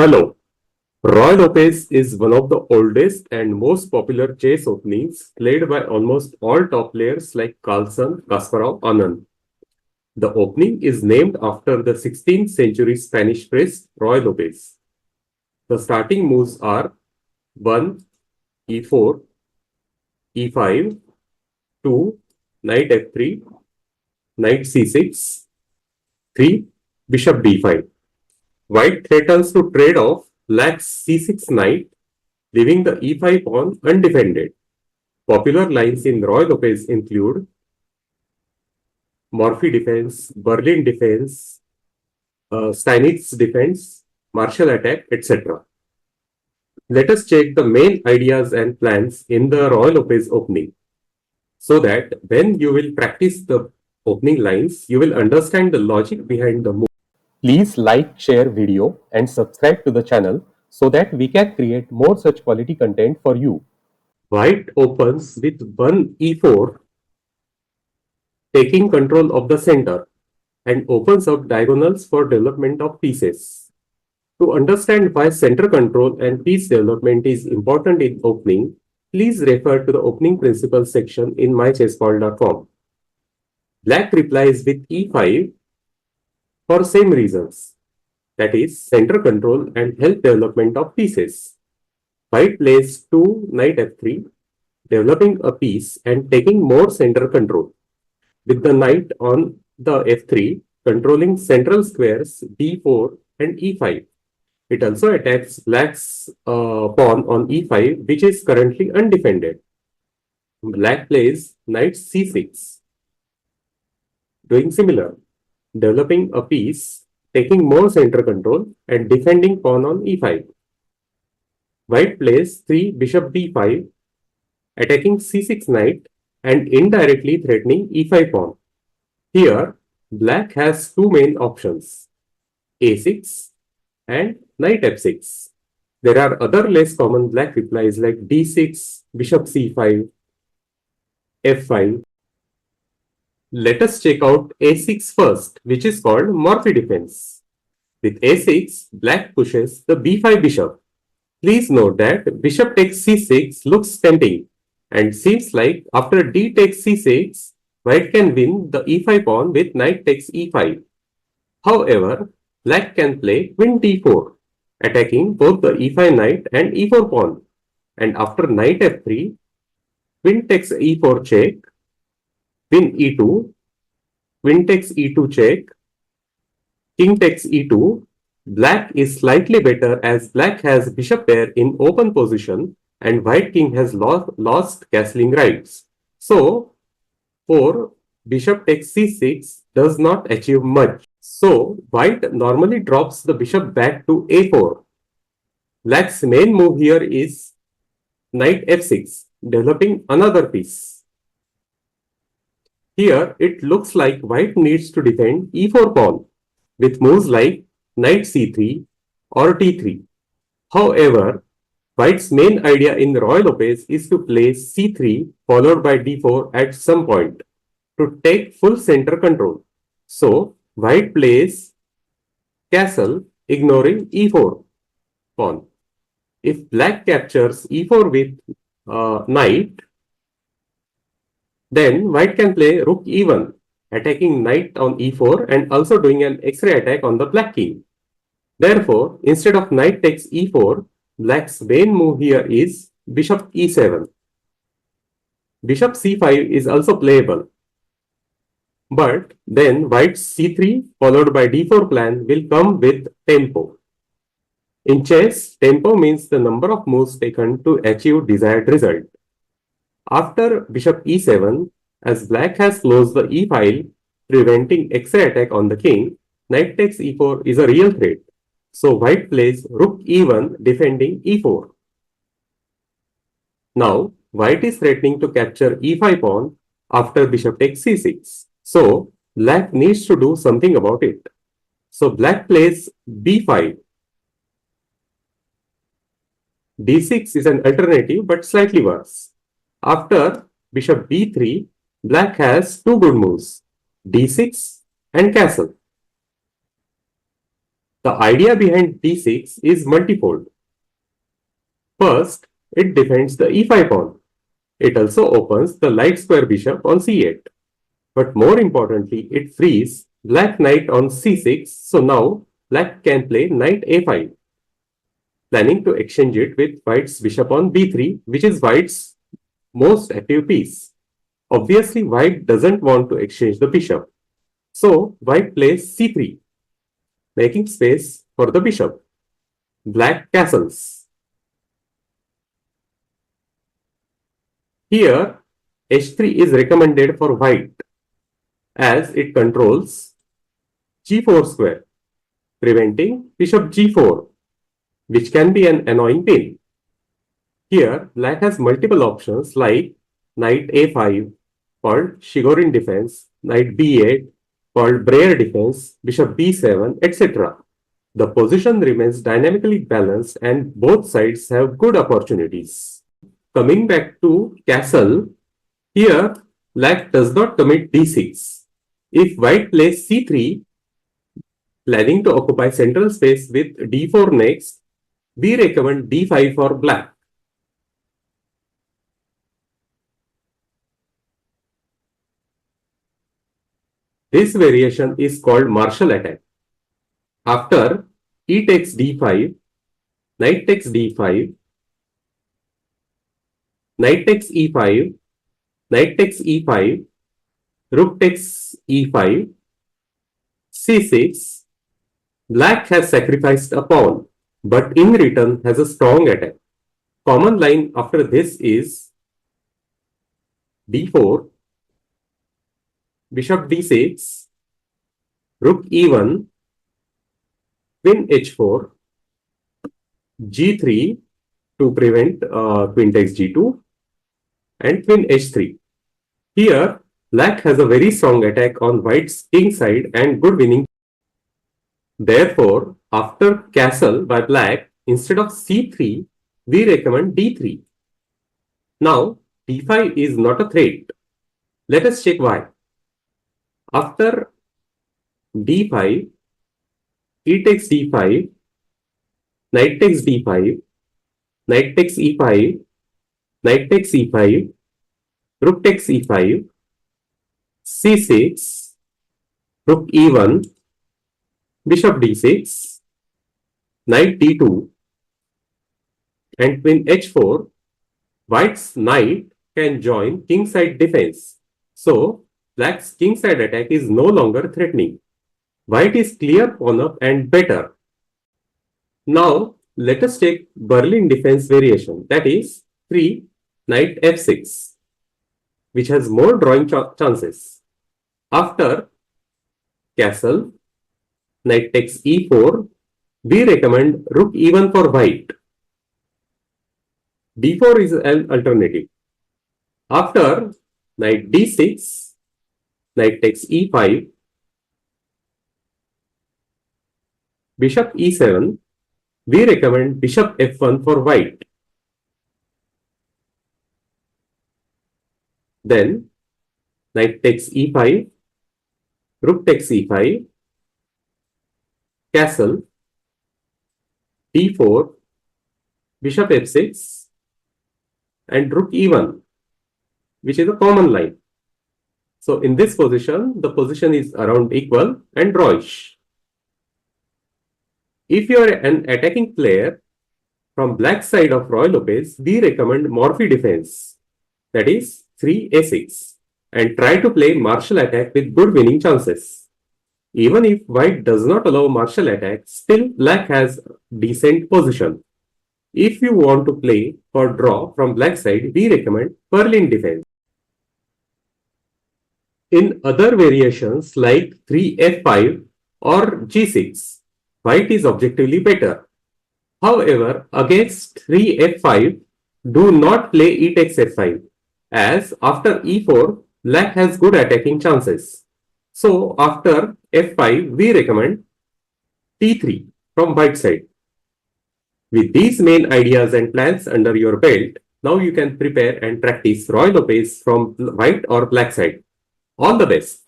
Hello. Ruy Lopez is one of the oldest and most popular chess openings played by almost all top players like Carlsen, Kasparov, Anand. The opening is named after the 16th century Spanish priest Ruy Lopez. The starting moves are 1, e4, e5, 2, knight f3, knight c6, 3, bishop d5. White threatens to trade off black's c6 knight, leaving the e5 pawn undefended. Popular lines in Ruy Lopez include Morphy defense, Berlin defense, Steinitz defense, martial attack, etc. Let us check the main ideas and plans in the Ruy Lopez opening so that when you will practice the opening lines, you will understand the logic behind the move. Please like, share video and subscribe to the channel so that we can create more such quality content for you. White opens with 1 e4, taking control of the center and opens up diagonals for development of pieces. To understand why center control and piece development is important in opening, please refer to the opening principles section in mychessball.com. Black replies with e5 for same reasons, that is center control and help development of pieces. White plays 2 knight f3, developing a piece and taking more center control, with the knight on the f3 controlling central squares d4 and e5. It also attacks black's pawn on e5, which is currently undefended. Black plays knight c6, doing similar, developing a piece, taking more center control and defending pawn on e5. White plays 3 bishop d5, attacking c6 knight and indirectly threatening e5 pawn. Here, black has two main options, a6 and knight f6. There are other less common black replies like d6, bishop c5, f5. Let us check out a6 first, which is called Morphy defense. With a6, black pushes the b5 bishop. Please note that bishop takes c6 looks tempting and seems like after d takes c6, white can win the e5 pawn with knight takes e5. However, black can play queen d4, attacking both the e5 knight and e4 pawn. And after knight f3, queen takes e4 check, queen e2, queen takes e2 check, king takes e2. Black is slightly better as black has bishop pair in open position and white king has lost castling rights. So, 4 bishop takes c6 does not achieve much. So, white normally drops the bishop back to a4. Black's main move here is knight f6, developing another piece. Here, it looks like white needs to defend e4 pawn with moves like knight c3 or t3. However, white's main idea in Ruy Lopez is to play c3 followed by d4 at some point to take full center control. So, white plays castle ignoring e4 pawn. If black captures e4 with knight, then white can play rook e1, attacking knight on e4 and also doing an X-ray attack on the black king. Therefore, instead of knight takes e4, black's main move here is bishop e7. Bishop c5 is also playable. But then white's c3 followed by d4 plan will come with tempo. In chess, tempo means the number of moves taken to achieve desired result. After bishop e7, as black has closed the e file, preventing X-ray attack on the king, knight takes e4 is a real threat. So white plays rook e1 defending e4. Now, white is threatening to capture e5 pawn after bishop takes c6. So, black needs to do something about it. So, black plays b5. d6 is an alternative but slightly worse. After bishop b3, black has two good moves, d6 and castle. The idea behind d6 is multifold. First, it defends the e5 pawn. It also opens the light square bishop on c8. But more importantly, it frees black knight on c6, so now black can play knight a5, planning to exchange it with white's bishop on b3, which is white's most active piece. Obviously, white doesn't want to exchange the bishop. So, white plays c3, making space for the bishop. Black castles. Here, h3 is recommended for white as it controls g4 square, preventing bishop g4, which can be an annoying pin. Here, black has multiple options like knight a5, called Shigorin defense, knight b8, called Breyer defense, bishop b7, etc. The position remains dynamically balanced and both sides have good opportunities. Coming back to castle, here black does not commit d6. If white plays c3, planning to occupy central space with d4 next, we recommend d5 for black. This variation is called Marshall attack. After e takes d5, knight takes d5, knight takes e5, knight takes e5, rook takes e5, c6, black has sacrificed a pawn, but in return has a strong attack. Common line after this is d4, bishop d6, rook e1, queen h4, g3 to prevent queen takes g2, and queen h3. Here, black has a very strong attack on white's king side and good winning. Therefore, after castle by black, instead of c3, we recommend d3. Now, d5 is not a threat. Let us check why. After d5, e takes d5, knight takes d5, knight takes e5, knight takes e5, rook takes e5, c6, rook e1, bishop d6, knight d2, and queen h4, white's knight can join kingside defense. So, black's kingside attack is no longer threatening. White is clear pawn up and better. Now, let us take Berlin defense variation, that is 3 knight f6, which has more drawing chances. After castle, knight takes e4, we recommend rook e1 for white. d4 is an alternative. After knight d6, knight takes e5, bishop e7, we recommend bishop f1 for white. Then knight takes e5, rook takes e5, castle, d4, bishop f6, and rook e1, which is a common line. So in this position, the position is around equal and drawish. If you are an attacking player from black side of Ruy Lopez, we recommend Morphy defense, that is 3a6, and try to play Marshall attack with good winning chances. Even if white does not allow Marshall attack, still black has decent position. If you want to play for draw from black side, we recommend Berlin defense. In other variations like 3f5 or g6, white is objectively better. However, against 3f5, do not play e takes f5, as after e4, black has good attacking chances. So, after f5, we recommend t3 from white side. With these main ideas and plans under your belt, now you can prepare and practice Ruy Lopez from white or black side. All the best.